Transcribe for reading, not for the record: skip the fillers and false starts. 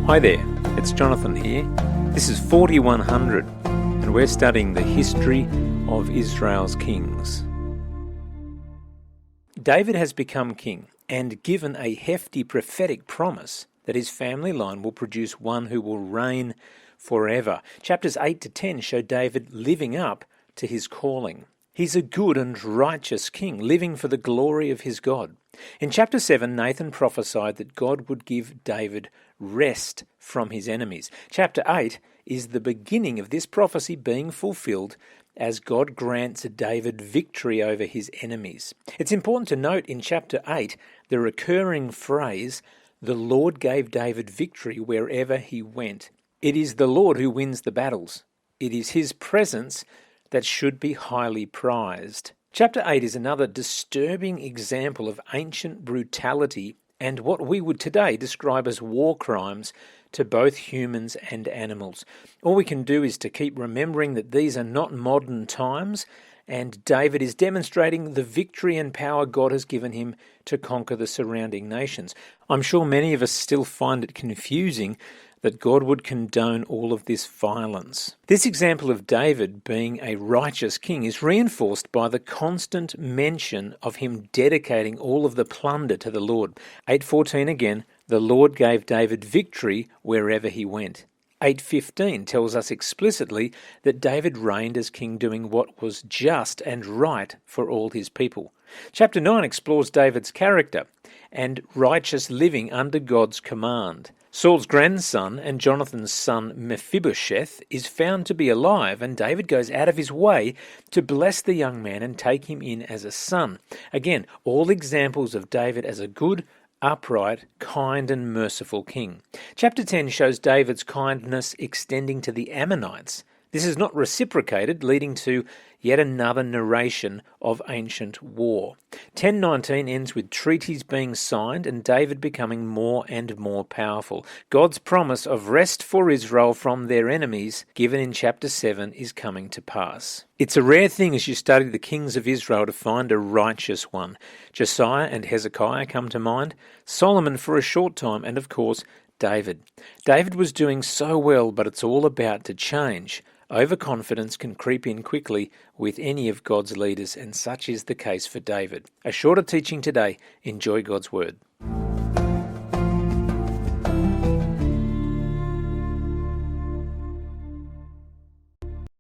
Hi there, it's Jonathan here. This is 4100 and we're studying the history of Israel's kings. David has become king and given a hefty prophetic promise that his family line will produce one who will reign forever. Chapters 8 to 10 show David living up to his calling. He's a good and righteous king, living for the glory of his God. In chapter 7, Nathan prophesied that God would give David rest from his enemies. Chapter 8 is the beginning of this prophecy being fulfilled as God grants David victory over his enemies. It's important to note in chapter 8 the recurring phrase, "The Lord gave David victory wherever he went." It is the Lord who wins the battles. It is his presence that should be highly prized. Chapter 8 is another disturbing example of ancient brutality and what we would today describe as war crimes to both humans and animals. All we can do is to keep remembering that these are not modern times, and David is demonstrating the victory and power God has given him to conquer the surrounding nations. I'm sure many of us still find it confusing that God would condone all of this violence. This example of David being a righteous king is reinforced by the constant mention of him dedicating all of the plunder to the Lord. 8:14 again, the Lord gave David victory wherever he went. 8:15 tells us explicitly that David reigned as king doing what was just and right for all his people. Chapter 9 explores David's character and righteous living under God's command. Saul's grandson and Jonathan's son Mephibosheth is found to be alive, and David goes out of his way to bless the young man and take him in as a son. Again, all examples of David as a good, upright, kind and merciful king. Chapter 10 shows David's kindness extending to the Ammonites. This is not reciprocated, leading to yet another narration of ancient war. 10:19 ends with treaties being signed and David becoming more and more powerful. God's promise of rest for Israel from their enemies, given in chapter 7, is coming to pass. It's a rare thing as you study the kings of Israel to find a righteous one. Josiah and Hezekiah come to mind, Solomon for a short time, and of course, David. David was doing so well, but it's all about to change. Overconfidence can creep in quickly with any of God's leaders, and such is the case for David. A shorter teaching today. Enjoy God's word.